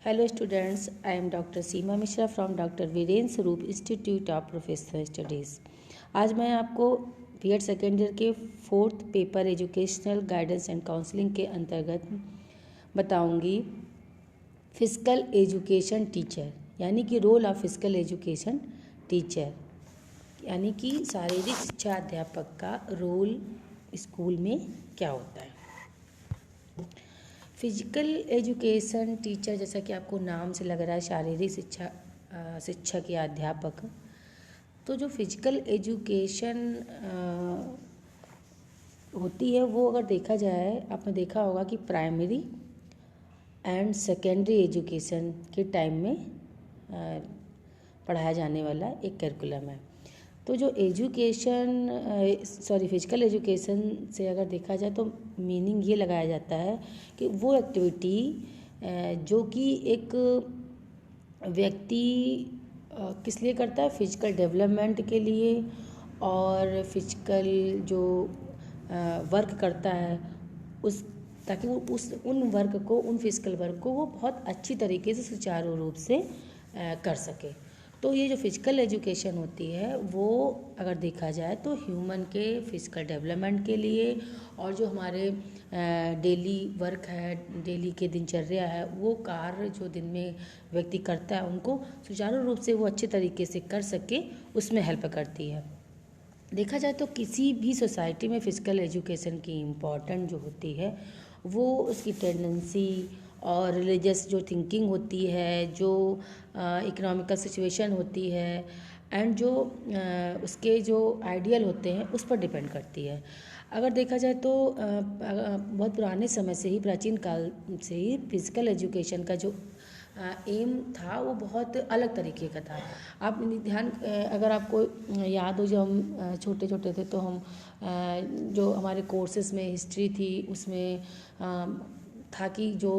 Hello students, I am Dr. Seema Mishra from Dr. Virendra स्वरूप institute of professional studies. आज मैं आपको B.Ed second year के 4th paper educational guidance and counselling के अंतर्गत बताऊंगी फिजिकल एजुकेशन टीचर, यानी कि role of physical education teacher, यानी कि शारीरिक शिक्षा अध्यापक का रोल स्कूल में क्या होता है। फिजिकल एजुकेशन टीचर, जैसा कि आपको नाम से लग रहा है, शारीरिक शिक्षक या अध्यापक। तो जो फिजिकल एजुकेशन होती है वो अगर देखा जाए, आपने देखा होगा कि प्राइमरी एंड सेकेंडरी एजुकेशन के टाइम में पढ़ाया जाने वाला एक करिकुलम है। तो जो फिजिकल एजुकेशन से अगर देखा जाए तो मीनिंग ये लगाया जाता है कि वो एक्टिविटी जो कि एक व्यक्ति किस लिए करता है, फिजिकल डेवलपमेंट के लिए, और फिजिकल जो वर्क करता है उस ताकि वो उन फिजिकल वर्क को वो बहुत अच्छी तरीके से सुचारू रूप से कर सके। तो ये जो फिजिकल एजुकेशन होती है वो अगर देखा जाए तो ह्यूमन के फिजिकल डेवलपमेंट के लिए, और जो हमारे डेली वर्क है, डेली के दिनचर्या है, वो कार्य जो दिन में व्यक्ति करता है उनको सुचारू रूप से वो अच्छे तरीके से कर सके, उसमें हेल्प करती है। देखा जाए तो किसी भी सोसाइटी में फिजिकल एजुकेशन की इम्पोर्टेंट जो होती है वो उसकी टेंडेंसी और रिलीजियस जो थिंकिंग होती है, जो इकोनॉमिकल सिचुएशन होती है, एंड जो उसके जो आइडियल होते हैं उस पर डिपेंड करती है। अगर देखा जाए तो बहुत पुराने समय से ही, प्राचीन काल से ही फिजिकल एजुकेशन का जो एम था वो बहुत अलग तरीके का था। आप अगर आपको याद हो, जब हम छोटे छोटे थे तो हम जो हमारे कोर्सेज में हिस्ट्री थी उसमें था कि जो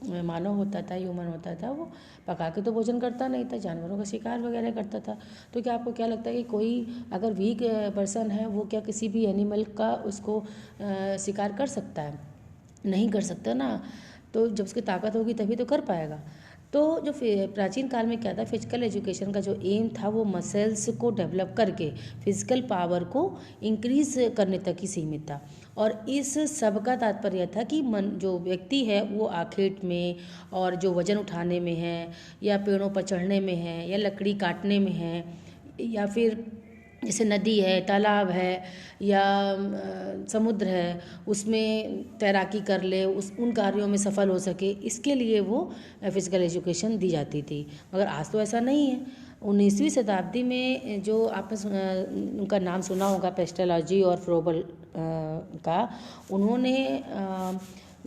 मानव होता था, ह्यूमन होता था, वो पका के तो भोजन करता नहीं था, जानवरों का शिकार वगैरह करता था। तो क्या आपको क्या लगता है कि कोई अगर वीक पर्सन है वो क्या किसी भी एनिमल का उसको शिकार कर सकता है? नहीं कर सकता ना। तो जब उसकी ताकत होगी तभी तो कर पाएगा। तो जो प्राचीन काल में क्या था, फिजिकल एजुकेशन का जो एम था वो मसल्स को डेवलप करके फिजिकल पावर को इंक्रीज करने तक ही सीमित था। और इस सब का तात्पर्य था कि जो व्यक्ति है वो आखेट में, और जो वजन उठाने में है, या पेड़ों पर चढ़ने में है, या लकड़ी काटने में है, या फिर जैसे नदी है, तालाब है, या समुद्र है, उसमें तैराकी कर ले, उन कार्यों में सफल हो सके, इसके लिए वो फिजिकल एजुकेशन दी जाती थी। मगर आज तो ऐसा नहीं है। 19वीं शताब्दी में जो आपने उनका नाम सुना होगा, पेस्टोलॉजी और फ्रोबल का, उन्होंने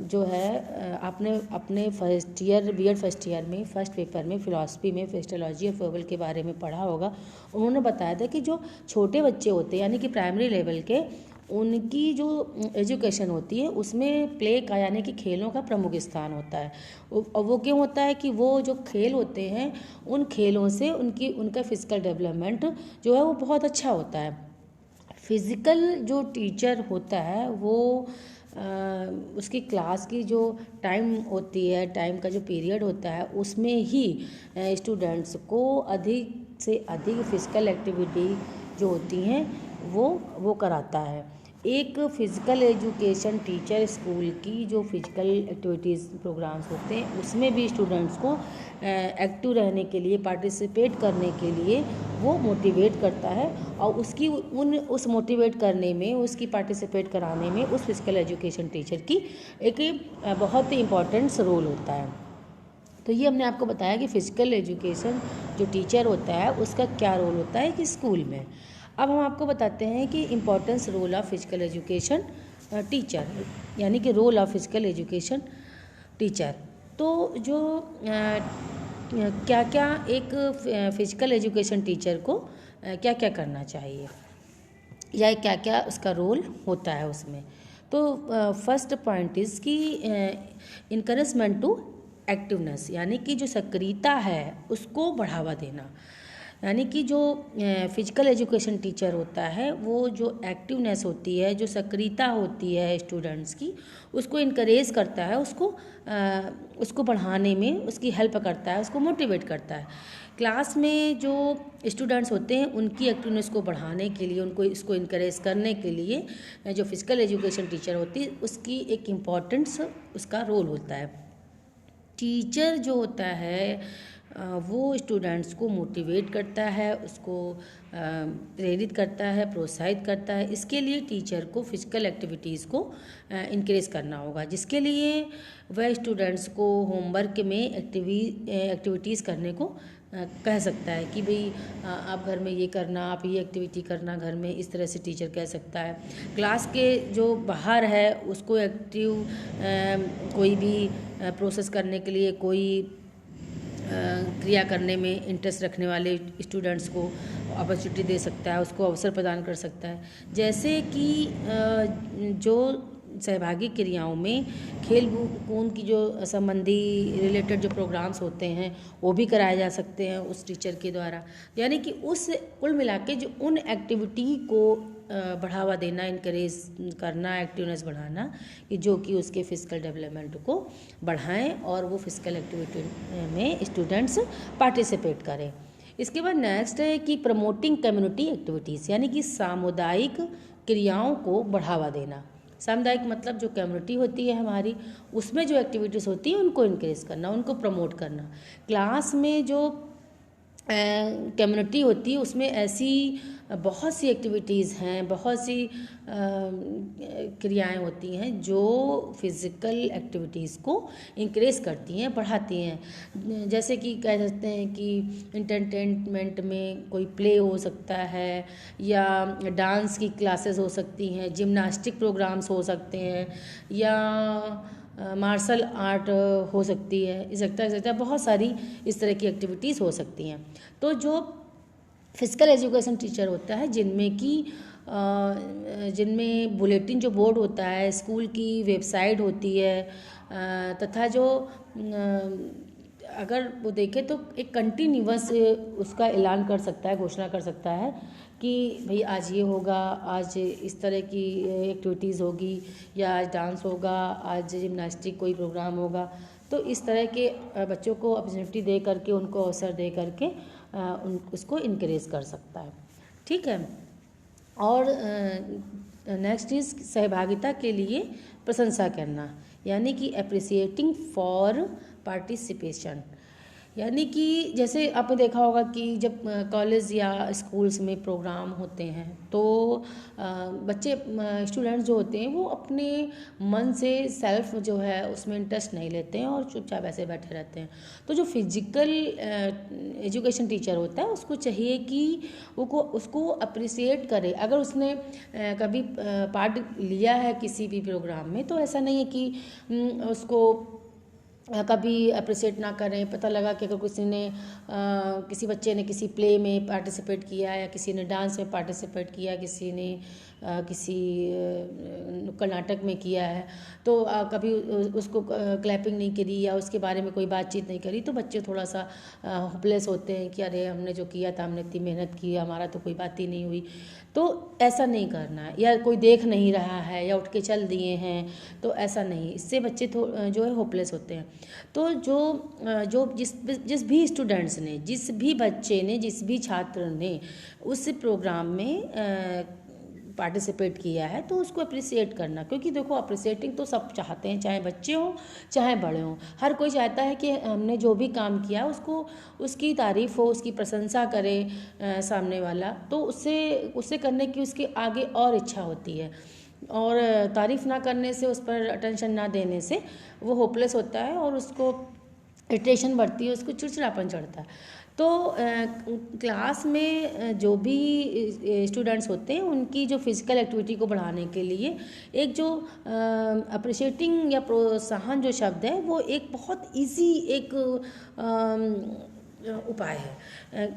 जो है आपने अपने first year B.Ed first year में फर्स्ट पेपर में फिलॉसफी में पेस्टोलॉजी और फ्रोबल के बारे में पढ़ा होगा। उन्होंने बताया था कि जो छोटे बच्चे होते हैं, यानी कि प्राइमरी लेवल के, उनकी जो एजुकेशन होती है उसमें प्ले का, यानी कि खेलों का प्रमुख स्थान होता है। और वो क्यों होता है कि वो जो खेल होते हैं उन खेलों से उनका फिजिकल डेवलपमेंट जो है वो बहुत अच्छा होता है। फिजिकल जो टीचर होता है वो उसकी क्लास की जो टाइम होती है, टाइम का जो पीरियड होता है, उसमें ही स्टूडेंट्स को अधिक से अधिक फिजिकल एक्टिविटी जो होती हैं वो कराता है। एक फिजिकल एजुकेशन टीचर स्कूल की जो फिजिकल एक्टिविटीज़ प्रोग्राम्स होते हैं उसमें भी स्टूडेंट्स को एक्टिव रहने के लिए, पार्टिसिपेट करने के लिए वो मोटिवेट करता है, और उस मोटिवेट करने में, उसकी पार्टिसिपेट कराने में उस फिजिकल एजुकेशन टीचर की एक बहुत ही इम्पोर्टेंट रोल होता है। तो ये हमने आपको बताया कि फिजिकल एजुकेशन जो टीचर होता है उसका क्या रोल होता है कि स्कूल में। अब हम आपको बताते हैं कि importance role of physical education teacher, यानी कि role of physical education teacher. तो जो क्या क्या एक फिजिकल एजुकेशन टीचर को क्या क्या करना चाहिए, या क्या क्या उसका रोल होता है उसमें। तो फर्स्ट पॉइंट इज़ कि इनकरेजमेंट टू एक्टिवनेस, यानी कि जो सक्रियता है उसको बढ़ावा देना। यानी कि जो फिजिकल एजुकेशन टीचर होता है वो जो एक्टिवनेस होती है, जो सक्रियता होती है स्टूडेंट्स की, उसको इनकरेज करता है, उसको बढ़ाने में उसकी हेल्प करता है, उसको मोटिवेट करता है। क्लास में जो स्टूडेंट्स होते हैं उनकी एक्टिवनेस को बढ़ाने के लिए, उनको इसको इनकरेज करने के लिए जो फिजिकल एजुकेशन टीचर होती है उसकी एक इम्पॉर्टेंस, उसका रोल होता है। टीचर जो होता है वो स्टूडेंट्स को मोटिवेट करता है, उसको प्रेरित करता है, प्रोत्साहित करता है। इसके लिए टीचर को फिजिकल एक्टिविटीज़ को इनक्रेज करना होगा, जिसके लिए वह स्टूडेंट्स को होमवर्क में एक्टिविटीज़ करने को कह सकता है कि भाई आप घर में ये करना, आप ये एक्टिविटी करना घर में, इस तरह से टीचर कह सकता है। क्लास के जो बाहर है उसको एक्टिव कोई भी प्रोसेस करने के लिए, कोई क्रिया करने में इंटरेस्ट रखने वाले स्टूडेंट्स को अपॉर्चुनिटी दे सकता है, उसको अवसर प्रदान कर सकता है। जैसे कि जो सहभागी क्रियाओं में खेल कूद की जो संबंधी रिलेटेड जो प्रोग्राम्स होते हैं वो भी कराए जा सकते हैं उस टीचर के द्वारा। यानी कि उस कुल मिला के जो उन एक्टिविटी को बढ़ावा देना, इनकरेज करना, एक्टिवनेस बढ़ाना, कि जो कि उसके फिजिकल डेवलपमेंट को बढ़ाएं और वो फिजिकल एक्टिविटी में स्टूडेंट्स पार्टिसिपेट करें। इसके बाद नेक्स्ट है कि प्रमोटिंग कम्युनिटी एक्टिविटीज़, यानी कि सामुदायिक क्रियाओं को बढ़ावा देना। सामुदायिक मतलब जो कम्युनिटी होती है हमारी, उसमें जो एक्टिविटीज़ होती है उनको इनक्रेज करना, उनको प्रमोट करना। क्लास में जो कम्युनिटी होती है उसमें ऐसी बहुत सी एक्टिविटीज़ हैं, बहुत सी क्रियाएं होती हैं जो फिज़िकल एक्टिविटीज़ को इंक्रेज करती हैं, बढ़ाती हैं। जैसे कि कह सकते हैं कि इंटरटेनमेंट में कोई प्ले हो सकता है, या डांस की क्लासेस हो सकती हैं, जिम्नास्टिक प्रोग्राम्स हो सकते हैं, या मार्शल आर्ट हो सकती है, इस सकता है बहुत सारी इस तरह की एक्टिविटीज़ हो सकती हैं। तो जो फिजिकल एजुकेशन टीचर होता है जिनमें बुलेटिन जो बोर्ड होता है, स्कूल की वेबसाइट होती है, तथा जो अगर वो देखें तो एक कंटिन्यूअस उसका ऐलान कर सकता है, घोषणा कर सकता है कि भाई आज ये होगा, आज इस तरह की एक्टिविटीज़ होगी, या आज डांस होगा, आज जिम्नास्टिक कोई प्रोग्राम होगा। तो इस तरह के बच्चों को अपॉर्चुनिटी दे करके, उनको अवसर दे करके उसको इनकरेज कर सकता है। ठीक है। और नेक्स्ट इज सहभागिता के लिए प्रशंसा करना, यानी कि अप्रिसिएटिंग फॉर पार्टिसिपेशन। यानी कि जैसे आपने देखा होगा कि जब कॉलेज या स्कूल्स में प्रोग्राम होते हैं तो बच्चे, स्टूडेंट्स जो होते हैं वो अपने मन से सेल्फ जो है उसमें इंटरेस्ट नहीं लेते हैं और चुपचाप ऐसे बैठे रहते हैं। तो जो फिजिकल एजुकेशन टीचर होता है उसको चाहिए कि उसको अप्रिसिएट करे। अगर उसने कभी पार्ट लिया है किसी भी प्रोग्राम में तो ऐसा नहीं है कि उसको कभी अप्रिसिएट ना करें। पता लगा कि अगर किसी बच्चे ने किसी प्ले में पार्टिसिपेट किया, या किसी ने डांस में पार्टिसिपेट किया, किसी ने किसी नुक्कड़ नाटक में किया है, तो कभी उसको क्लैपिंग नहीं करी या उसके बारे में कोई बातचीत नहीं करी, तो बच्चे थोड़ा सा होपलेस होते हैं कि अरे हमने जो किया था, हमने इतनी मेहनत की, हमारा तो कोई बात ही नहीं हुई। तो ऐसा नहीं करना है, या कोई देख नहीं रहा है या उठ के चल दिए हैं, तो ऐसा नहीं। इससे बच्चे जो है होपलेस होते हैं। तो जो जिस भी स्टूडेंट्स ने, जिस भी बच्चे ने, जिस भी छात्र ने उस प्रोग्राम में पार्टिसिपेट किया है तो उसको अप्रिसिएट करना। क्योंकि देखो अप्रिसिएटिंग तो सब चाहते हैं, चाहे बच्चे हों चाहे बड़े हों, हर कोई चाहता है कि हमने जो भी काम किया उसकी तारीफ़ हो, उसकी प्रशंसा करे सामने वाला, तो उससे करने की उसकी आगे और इच्छा होती है। और तारीफ़ ना करने से, उस पर अटेंशन ना देने से वो होपलेस होता है और उसको इरिटेशन बढ़ती है, उसको चिड़चिड़ापन चढ़ता है। तो क्लास में जो भी स्टूडेंट्स होते हैं उनकी जो फिजिकल एक्टिविटी को बढ़ाने के लिए एक जो अप्रिशिएटिंग या प्रोत्साहन जो शब्द है वो एक बहुत इजी एक उपाय है।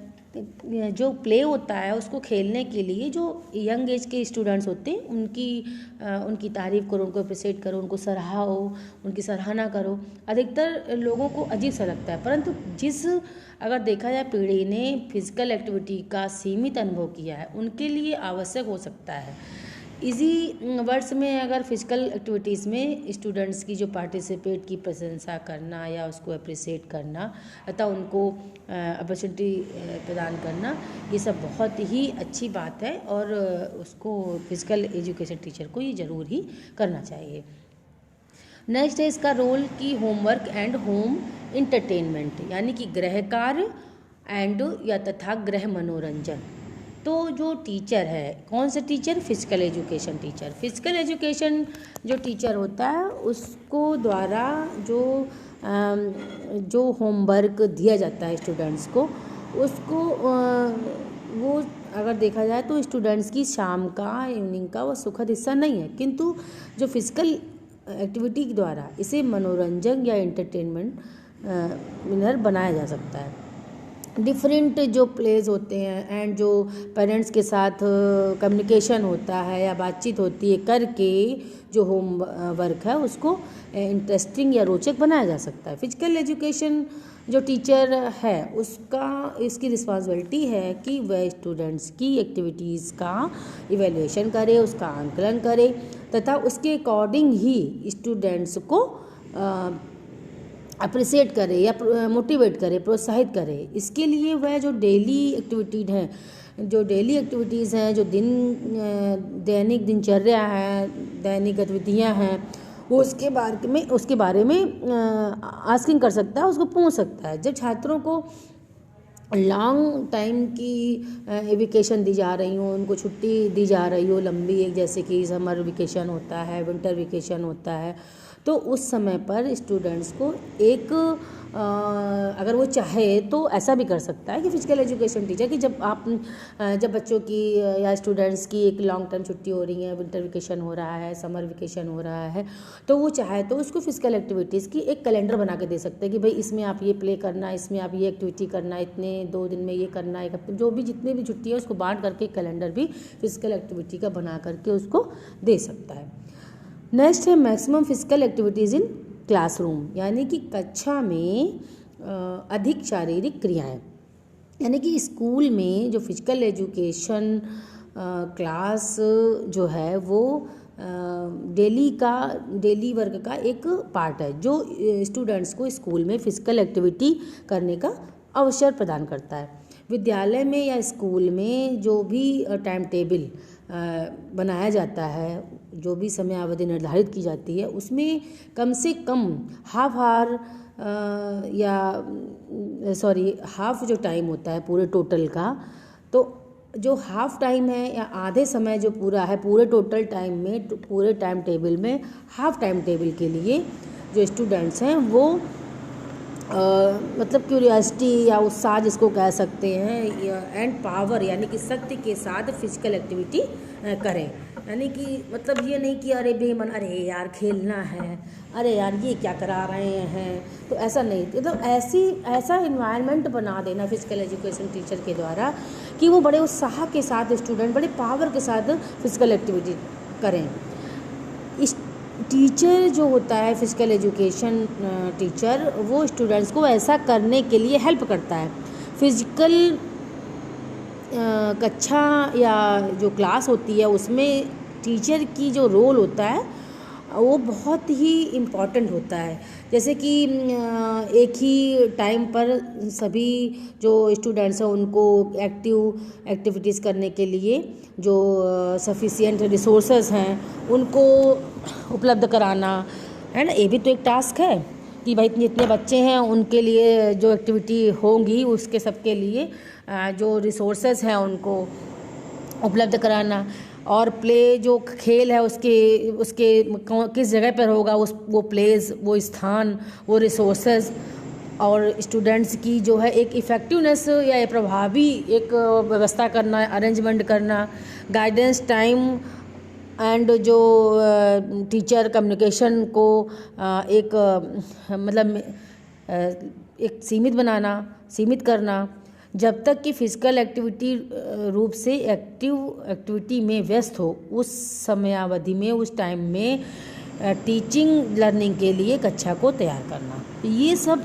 जो प्ले होता है उसको खेलने के लिए जो यंग एज के स्टूडेंट्स होते हैं उनकी तारीफ़ करो, उनको अप्रिशिएट करो, उनको सराहो, उनकी सराहना करो। अधिकतर लोगों को अजीब सा लगता है, परंतु अगर देखा जाए पीढ़ी ने फिजिकल एक्टिविटी का सीमित अनुभव किया है उनके लिए आवश्यक हो सकता है। इसी वर्ड्स में अगर फिजिकल एक्टिविटीज़ में स्टूडेंट्स की जो पार्टिसिपेट की प्रशंसा करना या उसको अप्रिशिएट करना तथा उनको अपॉर्चुनिटी प्रदान करना, ये सब बहुत ही अच्छी बात है और उसको फिजिकल एजुकेशन टीचर को ये ज़रूर ही करना चाहिए। नेक्स्ट है इसका रोल की होमवर्क एंड होम इंटरटेनमेंट, यानी कि गृह कार्य एंड या तथा गृह मनोरंजन। तो जो टीचर है, कौन सा teacher? Physical education teacher. Physical education जो टीचर होता है उसको द्वारा जो होमवर्क दिया जाता है स्टूडेंट्स को, उसको वो अगर देखा जाए तो स्टूडेंट्स की शाम का, इवनिंग का वो सुखद हिस्सा नहीं है, किंतु जो फिजिकल एक्टिविटी के द्वारा इसे मनोरंजन या एंटरटेनमेंट विनर बनाया जा सकता है। डिफरेंट जो प्लेज होते हैं एंड जो पेरेंट्स के साथ कम्युनिकेशन होता है या बातचीत होती है करके जो होम वर्क है उसको इंटरेस्टिंग या रोचक बनाया जा सकता है। फिजिकल एजुकेशन जो टीचर है इसकी रिस्पॉन्सिबिलिटी है कि वह स्टूडेंट्स की एक्टिविटीज़ का इवैल्यूएशन करे, उसका आंकलन करे तथा उसके अकॉर्डिंग ही स्टूडेंट्स को अप्रिशिएट करे या मोटिवेट करे, प्रोत्साहित करे। इसके लिए वह जो डेली एक्टिविटीज़ हैं, जो दैनिक दिनचर्या है, दैनिक गतिविधियाँ हैं, वो उसके बारे में आस्किंग कर सकता है, उसको पूछ सकता है। जब छात्रों को लॉन्ग टाइम की वेकेशन दी जा रही हो, उनको छुट्टी दी जा रही हो लंबी, एक जैसे कि समर वेकेशन होता है, विंटर वेकेशन होता है, तो उस समय पर स्टूडेंट्स को अगर वो चाहे तो ऐसा भी कर सकता है कि फिजिकल एजुकेशन टीचर कि जब बच्चों की या स्टूडेंट्स की एक लॉन्ग टर्म छुट्टी हो रही है, विंटर वेकेशन हो रहा है, समर वेकेशन हो रहा है, तो वो चाहे तो उसको फिजिकल एक्टिविटीज़ की एक कैलेंडर बना के दे सकते हैं कि भाई इसमें आप ये प्ले करना, इसमें आप ये एक्टिविटी करना, इतने 2 दिन में ये करना, एक हफ्ते जो भी जितने भी छुट्टी है उसको बांट करके कैलेंडर भी फिजिकल एक्टिविटी का बना करके उसको दे सकता है। नेक्स्ट है maximum physical activities in classroom, यानी कि कक्षा में अधिक शारीरिक क्रियाएं, यानी कि स्कूल में जो फिजिकल एजुकेशन क्लास जो है वो डेली वर्क का एक पार्ट है जो स्टूडेंट्स को स्कूल में फिजिकल एक्टिविटी करने का अवसर प्रदान करता है। विद्यालय में या स्कूल में जो भी टाइम टेबल बनाया जाता है, जो भी समय अवधि निर्धारित की जाती है, उसमें कम से कम हाफ जो टाइम होता है पूरे टोटल का, तो जो हाफ टाइम है या आधे समय जो पूरा है पूरे टोटल टाइम में, पूरे टाइम टेबल में हाफ टाइम टेबल के लिए जो स्टूडेंट्स हैं वो मतलब क्यूरियोसिटी या उत्साह जिसको कह सकते हैं एंड पावर, यानी कि शक्ति के साथ फिजिकल एक्टिविटी करें। यानी कि मतलब ये नहीं कि अरे बेमन, अरे यार खेलना है, अरे यार ये क्या करा रहे हैं, तो ऐसा नहीं, मतलब ऐसा इन्वायरमेंट बना देना फिजिकल एजुकेशन टीचर के द्वारा कि वो बड़े उत्साह के साथ स्टूडेंट बड़े पावर के साथ फिजिकल एक्टिविटी करें। इस टीचर जो होता है फिजिकल एजुकेशन टीचर, वो स्टूडेंट्स को ऐसा करने के लिए हेल्प करता है। फिजिकल कक्षा या जो क्लास होती है उसमें टीचर की जो रोल होता है वो बहुत ही इम्पॉर्टेंट होता है। जैसे कि एक ही टाइम पर सभी जो स्टूडेंट्स हैं उनको एक्टिविटीज़ करने के लिए जो सफिशिएंट रिसोर्सेज हैं उनको उपलब्ध कराना है ना, ये भी तो एक टास्क है कि भाई जितने बच्चे हैं उनके लिए जो एक्टिविटी होंगी उसके सबके लिए जो रिसोर्सेज हैं उनको उपलब्ध कराना, और प्ले जो खेल है उसके किस जगह पर होगा, वो प्लेस, वो स्थान, वो रिसोर्सेज, और स्टूडेंट्स की जो है एक इफ़ेक्टिवनेस या प्रभावी एक व्यवस्था करना, अरेंजमेंट करना, गाइडेंस टाइम एंड जो टीचर कम्युनिकेशन को एक मतलब एक सीमित करना, जब तक कि फिजिकल एक्टिविटी रूप से एक्टिविटी में व्यस्त हो उस समयावधि में, उस टाइम में टीचिंग लर्निंग के लिए कक्षा को तैयार करना। ये सब